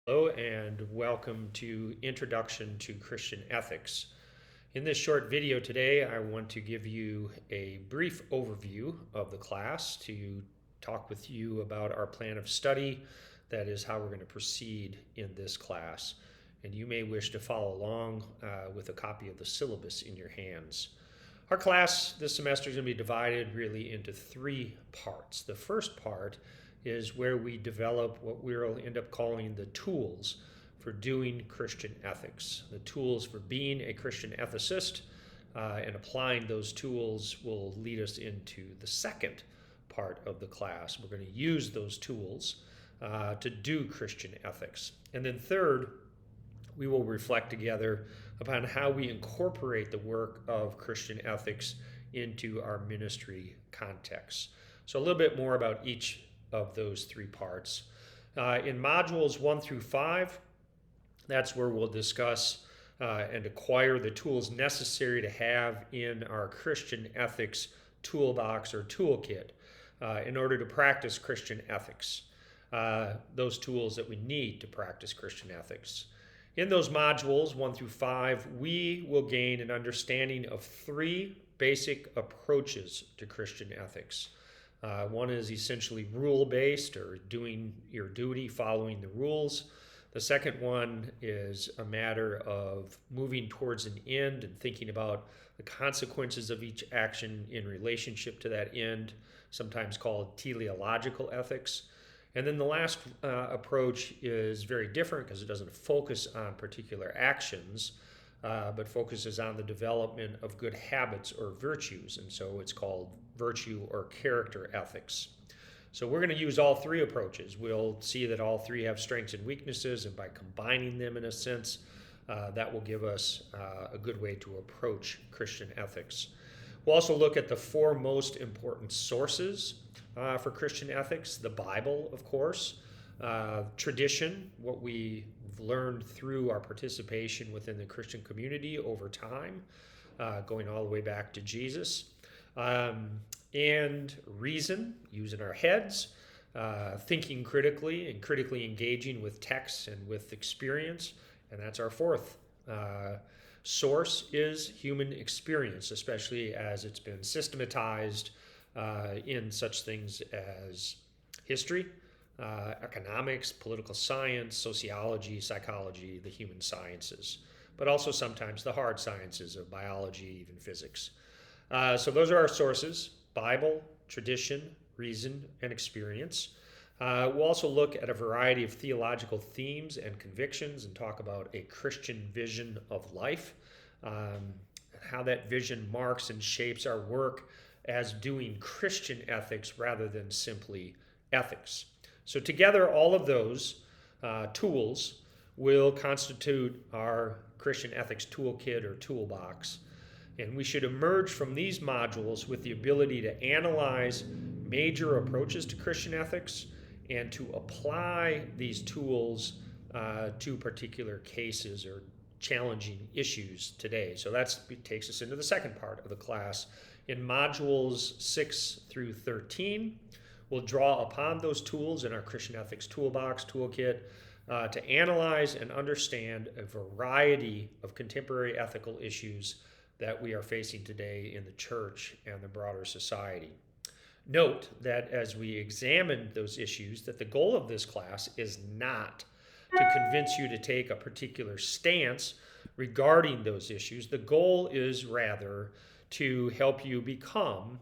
Hello and welcome to Introduction to Christian Ethics. In this short video today, I want to give you a brief overview of the class to talk with you about our plan of study. That is how we're going to proceed in this class. And you may wish to follow along with a copy of the syllabus in your hands. Our class this semester is going to be divided really into three parts. The first part is where we develop what we'll end up calling the tools for doing Christian ethics. The tools for being a Christian ethicist and applying those tools will lead us into the second part of the class. We're going to use those tools to do Christian ethics. And then third, we will reflect together upon how we incorporate the work of Christian ethics into our ministry context. So a little bit more about each of those three parts. In modules 1 through 5, that's where we'll discuss and acquire the tools necessary to have in our Christian ethics toolbox or toolkit in order to practice Christian ethics. Those tools that we need to practice Christian ethics. In those modules 1 through 5, we will gain an understanding of three basic approaches to Christian ethics. One is essentially rule-based, or doing your duty, following the rules. The second one is a matter of moving towards an end and thinking about the consequences of each action in relationship to that end, sometimes called teleological ethics. And then the last approach is very different because it doesn't focus on particular actions, but focuses on the development of good habits or virtues. And so it's called virtue or character ethics. So we're going to use all three approaches. We'll see that all three have strengths and weaknesses, and by combining them in a sense, that will give us a good way to approach Christian ethics. We'll also look at the four most important sources for Christian ethics: the Bible, of course, tradition, what we've learned through our participation within the Christian community over time, going all the way back to Jesus, and reason, using our heads, thinking critically and critically engaging with texts and with experience, and that's our fourth source is human experience, especially as it's been systematized in such things as history, economics, political science, sociology, psychology, the human sciences, but also sometimes the hard sciences of biology, even physics. So those are our sources: Bible, tradition, reason, and experience. We'll also look at a variety of theological themes and convictions and talk about a Christian vision of life, and how that vision marks and shapes our work as doing Christian ethics rather than simply ethics. So together, all of those tools will constitute our Christian ethics toolkit or toolbox. And we should emerge from these modules with the ability to analyze major approaches to Christian ethics and to apply these tools to particular cases or challenging issues today. So that takes us into the second part of the class. In modules 6 through 13, we'll draw upon those tools in our Christian ethics toolbox, toolkit, to analyze and understand a variety of contemporary ethical issues that we are facing today in the church and the broader society. Note that as we examine those issues, that the goal of this class is not to convince you to take a particular stance regarding those issues. The goal is rather to help you become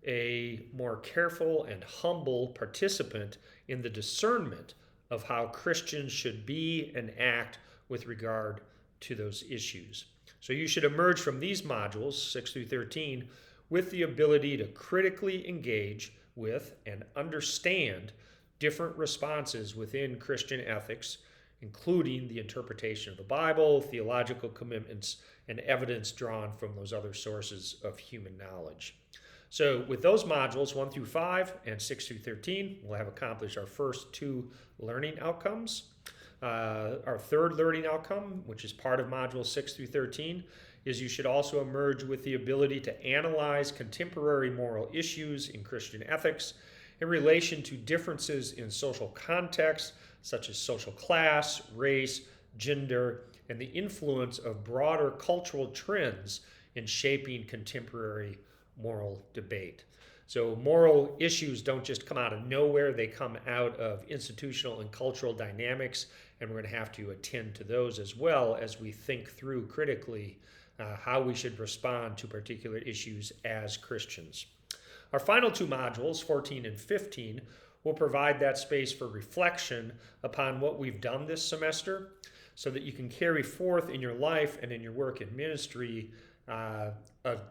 a more careful and humble participant in the discernment of how Christians should be and act with regard to those issues. So you should emerge from these modules, 6 through 13, with the ability to critically engage with and understand different responses within Christian ethics, including the interpretation of the Bible, theological commitments, and evidence drawn from those other sources of human knowledge. So with those modules, 1 through 5 and 6 through 13, we'll have accomplished our first two learning outcomes. Our third learning outcome, which is part of modules 6 through 13, is you should also emerge with the ability to analyze contemporary moral issues in Christian ethics in relation to differences in social context, such as social class, race, gender, and the influence of broader cultural trends in shaping contemporary moral debate. So moral issues don't just come out of nowhere, they come out of institutional and cultural dynamics, and we're going to have to attend to those as well as we think through critically how we should respond to particular issues as Christians. Our final two modules, 14 and 15, will provide that space for reflection upon what we've done this semester so that you can carry forth in your life and in your work in ministry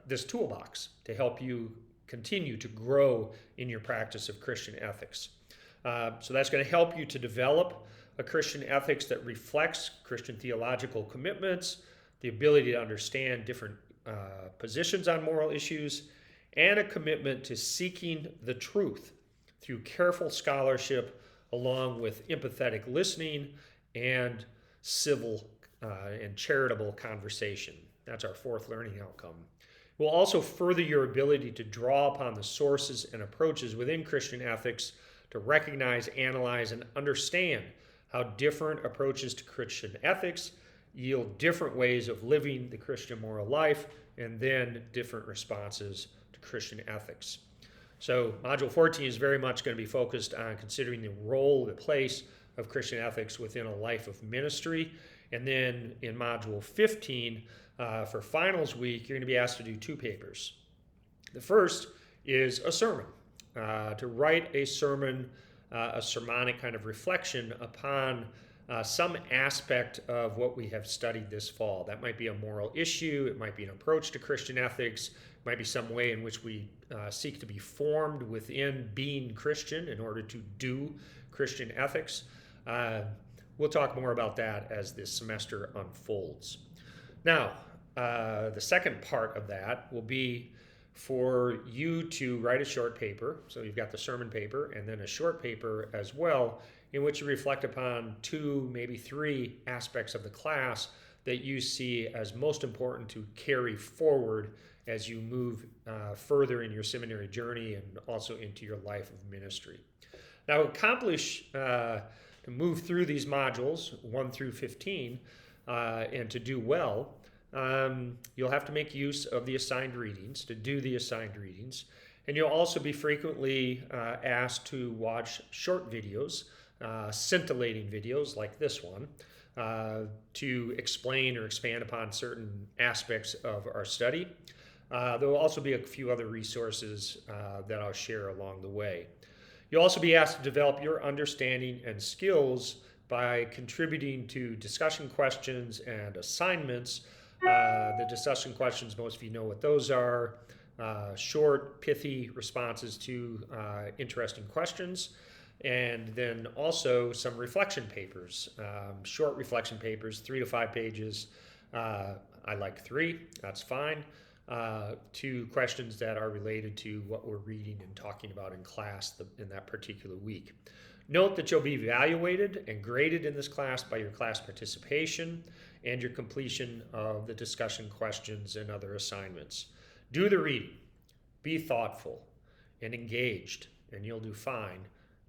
this toolbox to help you continue to grow in your practice of Christian ethics. So that's going to help you to develop a Christian ethics that reflects Christian theological commitments, the ability to understand different positions on moral issues, and a commitment to seeking the truth through careful scholarship along with empathetic listening and civil and charitable conversation. That's our fourth learning outcome. It will also further your ability to draw upon the sources and approaches within Christian ethics to recognize, analyze, and understand how different approaches to Christian ethics yield different ways of living the Christian moral life and then different responses to Christian ethics. So Module 14 is very much going to be focused on considering the role, the place of Christian ethics within a life of ministry. And then in Module 15, for finals week, you're going to be asked to do two papers. The first is a sermon, to write a sermon, a sermonic kind of reflection upon some aspect of what we have studied this fall. That might be a moral issue, it might be an approach to Christian ethics, it might be some way in which we seek to be formed within being Christian in order to do Christian ethics. We'll talk more about that as this semester unfolds. Now, the second part of that will be for you to write a short paper. So you've got the sermon paper and then a short paper as well, in which you reflect upon two, maybe three aspects of the class that you see as most important to carry forward as you move further in your seminary journey and also into your life of ministry. Now, to move through these modules, 1 through 15, and to do well, you'll have to make use of the assigned readings, to do the assigned readings. And you'll also be frequently asked to watch short videos, scintillating videos like this one, to explain or expand upon certain aspects of our study. There will also be a few other resources that I'll share along the way. You'll also be asked to develop your understanding and skills by contributing to discussion questions and assignments. The discussion questions, most of you know what those are. Short, pithy responses to interesting questions. And then also some reflection papers, short reflection papers, 3 to 5 pages. I like 3, that's fine. 2 questions that are related to what we're reading and talking about in class in that particular week. Note that you'll be evaluated and graded in this class by your class participation and your completion of the discussion questions and other assignments. Do the reading, be thoughtful and engaged, and you'll do fine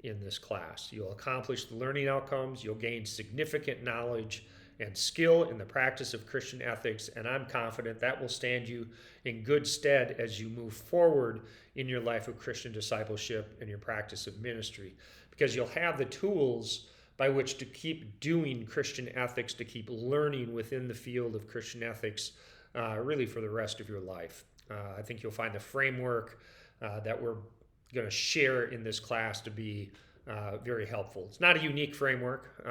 in this class. You'll accomplish the learning outcomes, you'll gain significant knowledge and skill in the practice of Christian ethics, and I'm confident that will stand you in good stead as you move forward in your life of Christian discipleship and your practice of ministry, because you'll have the tools by which to keep doing Christian ethics, to keep learning within the field of Christian ethics, really for the rest of your life. I think you'll find the framework that we're going to share in this class to be very helpful. It's not a unique framework.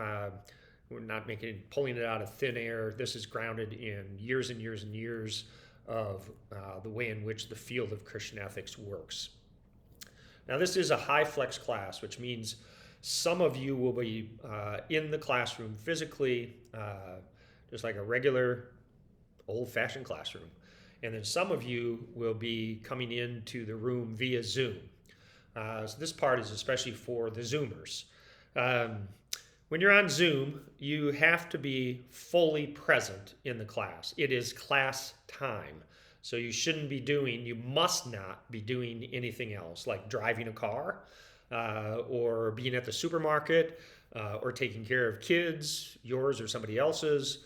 We're not pulling it out of thin air. This is grounded in years and years and years of the way in which the field of Christian ethics works. Now, this is a high flex class, which means some of you will be in the classroom physically, just like a regular old-fashioned classroom. And then some of you will be coming into the room via Zoom. So this part is especially for the Zoomers. When you're on Zoom, you have to be fully present in the class. It is class time. So you must not be doing anything else, like driving a car. or being at the supermarket, or taking care of kids, yours or somebody else's,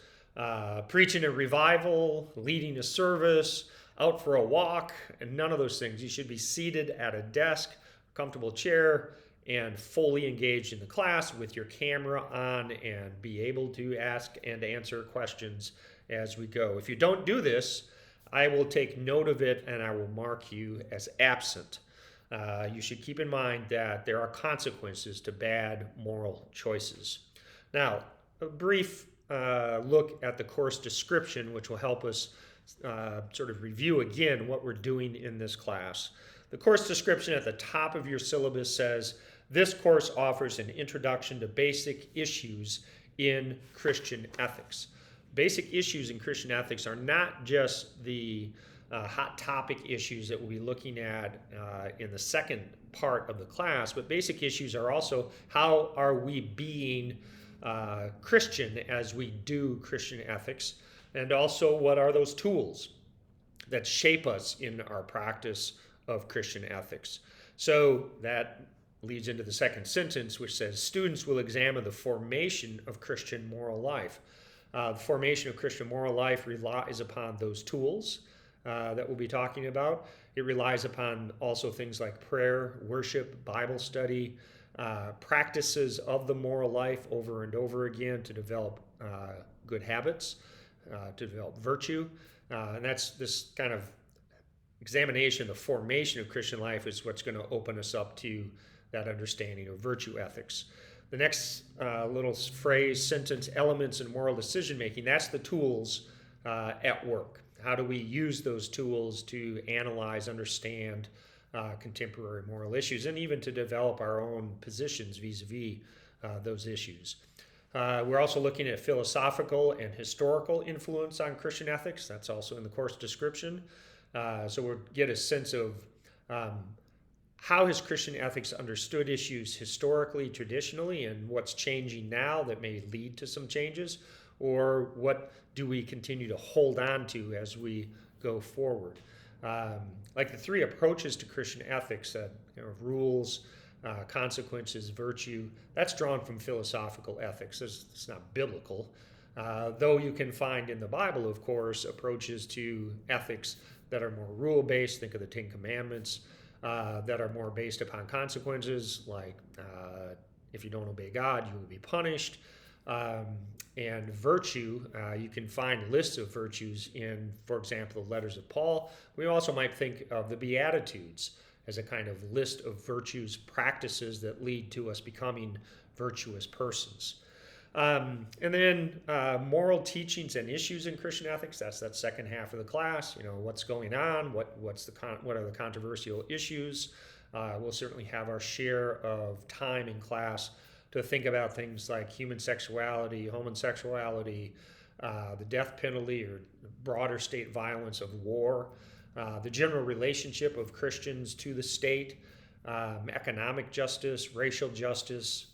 preaching a revival, leading a service, out for a walk, and none of those things. You should be seated at a desk, comfortable chair, and fully engaged in the class with your camera on and be able to ask and answer questions as we go. If you don't do this, I will take note of it and I will mark you as absent. You should keep in mind that there are consequences to bad moral choices. Now, a brief look at the course description, which will help us sort of review again what we're doing in this class. The course description at the top of your syllabus says, this course offers an introduction to basic issues in Christian ethics. Basic issues in Christian ethics are not just the hot topic issues that we'll be looking at in the second part of the class, but basic issues are also how are we being Christian as we do Christian ethics, and also what are those tools that shape us in our practice of Christian ethics. So that leads into the second sentence, which says students will examine the formation of Christian moral life. The formation of Christian moral life relies upon those tools that we'll be talking about. It relies upon also things like prayer, worship, Bible study, practices of the moral life over and over again to develop good habits, to develop virtue. And that's this kind of examination, the formation of Christian life is what's going to open us up to that understanding of virtue ethics. The next little phrase, sentence, elements in moral decision making, that's the tools at work. How do we use those tools to analyze, understand contemporary moral issues, and even to develop our own positions vis-a-vis those issues? We're also looking at philosophical and historical influence on Christian ethics. That's also in the course description. So we'll get a sense of how has Christian ethics understood issues historically, traditionally, and what's changing now that may lead to some changes, or what do we continue to hold on to as we go forward. Like the three approaches to Christian ethics, rules, consequences, virtue, that's drawn from philosophical ethics. It's not biblical, though you can find in the Bible, of course, approaches to ethics that are more rule-based. Think of the Ten Commandments, that are more based upon consequences, like if you don't obey God, you will be punished. And virtue, you can find lists of virtues in, for example, the letters of Paul. We also might think of the Beatitudes as a kind of list of virtues, practices that lead to us becoming virtuous persons. And then moral teachings and issues in Christian ethics. That's that second half of the class. What's going on? What are the controversial issues? We'll certainly have our share of time in class to think about things like human sexuality, homosexuality, the death penalty, or broader state violence of war, the general relationship of Christians to the state, economic justice, racial justice,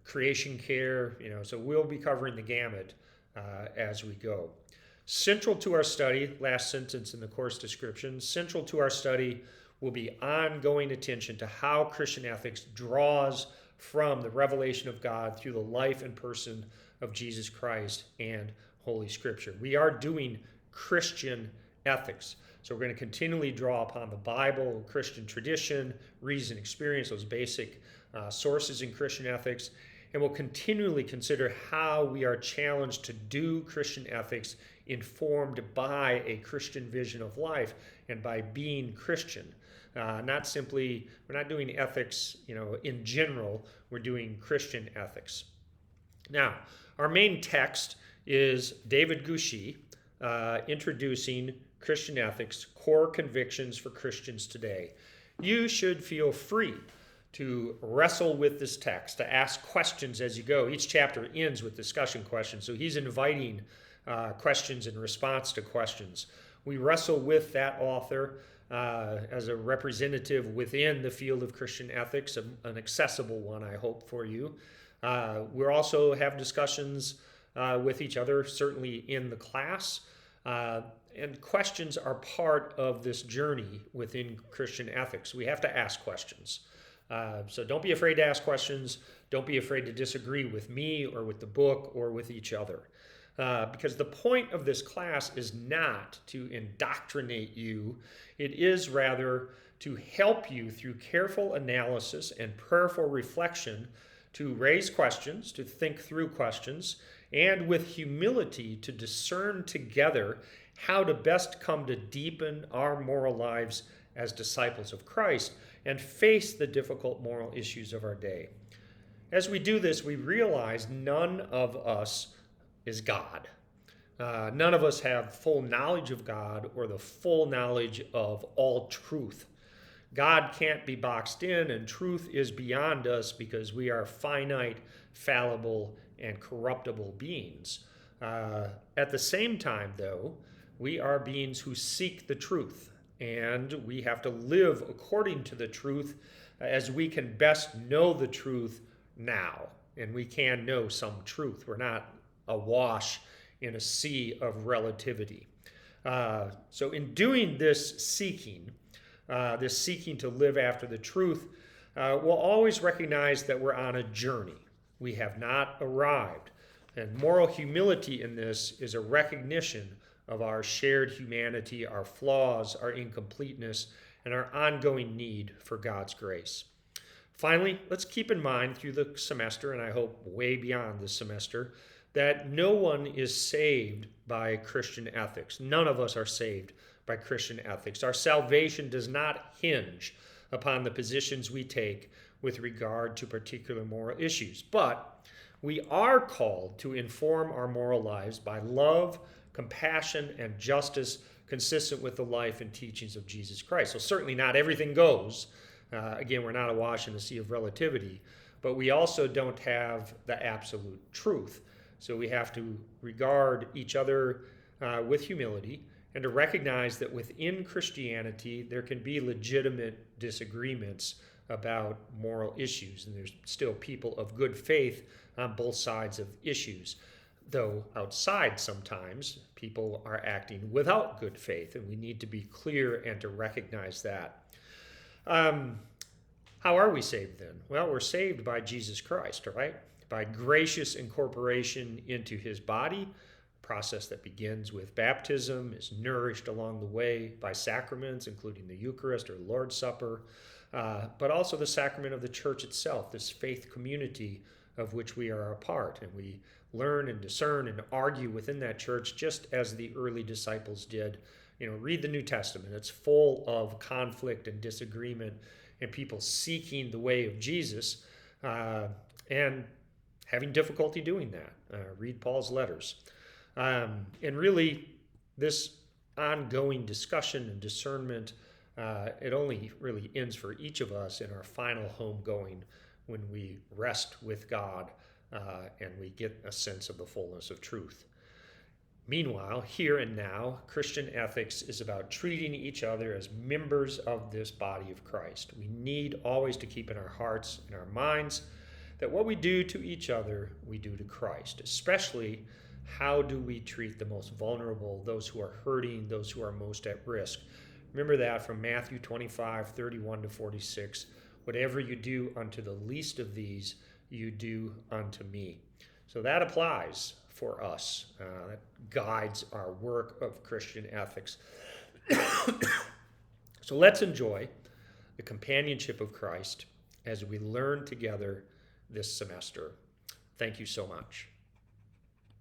creation care. So we'll be covering the gamut as we go. Central to our study, last sentence in the course description, central to our study will be ongoing attention to how Christian ethics draws from the revelation of God through the life and person of Jesus Christ and Holy Scripture. We are doing Christian ethics. So we're going to continually draw upon the Bible, Christian tradition, reason, experience, those basic sources in Christian ethics. And we'll continually consider how we are challenged to do Christian ethics informed by a Christian vision of life and by being Christian. Not simply, we're not doing ethics, in general, we're doing Christian ethics. Now, our main text is David Gushee introducing Christian ethics, core convictions for Christians today. You should feel free to wrestle with this text, to ask questions as you go. Each chapter ends with discussion questions, so he's inviting questions in response to questions. We wrestle with that author as a representative within the field of Christian ethics, an accessible one, I hope, for you. We'll also have discussions with each other, certainly in the class. And questions are part of this journey within Christian ethics. We have to ask questions. So don't be afraid to ask questions. Don't be afraid to disagree with me or with the book or with each other. Because the point of this class is not to indoctrinate you. It is rather to help you through careful analysis and prayerful reflection to raise questions, to think through questions, and with humility to discern together how to best come to deepen our moral lives as disciples of Christ and face the difficult moral issues of our day. As we do this, we realize none of us is God. None of us have full knowledge of God or the full knowledge of all truth. God can't be boxed in, and truth is beyond us because we are finite, fallible, and corruptible beings. At the same time, though, we are beings who seek the truth, and we have to live according to the truth as we can best know the truth now. And we can know some truth. We're not awash in a sea of relativity. So in doing this seeking to live after the truth, we'll always recognize that we're on a journey. We have not arrived. And moral humility in this is a recognition of our shared humanity, our flaws, our incompleteness, and our ongoing need for God's grace. Finally, let's keep in mind through the semester, and I hope way beyond this semester, that no one is saved by Christian ethics. None of us are saved by Christian ethics. Our salvation does not hinge upon the positions we take with regard to particular moral issues, but we are called to inform our moral lives by love, compassion, and justice consistent with the life and teachings of Jesus Christ. So certainly not everything goes. Again, we're not awash in the sea of relativity, but we also don't have the absolute truth. So we have to regard each other with humility and to recognize that within Christianity, there can be legitimate disagreements about moral issues, and there's still people of good faith on both sides of issues. Though outside sometimes, people are acting without good faith, and we need to be clear and to recognize that. How are we saved then? Well, we're saved by Jesus Christ, right? By gracious incorporation into his body, a process that begins with baptism, is nourished along the way by sacraments, including the Eucharist or Lord's Supper, but also the sacrament of the church itself, this faith community of which we are a part. And we learn and discern and argue within that church just as the early disciples did. Read the New Testament. It's full of conflict and disagreement and people seeking the way of Jesus and having difficulty doing that. Read Paul's letters. And really, this ongoing discussion and discernment, it only really ends for each of us in our final homegoing when we rest with God and we get a sense of the fullness of truth. Meanwhile, here and now, Christian ethics is about treating each other as members of this body of Christ. We need always to keep in our hearts and our minds that what we do to each other, we do to Christ, especially how do we treat the most vulnerable, those who are hurting, those who are most at risk. Remember that from Matthew 25, 31 to 46. Whatever you do unto the least of these, you do unto me. So that applies for us. That guides our work of Christian ethics. So let's enjoy the companionship of Christ as we learn together this semester. Thank you so much.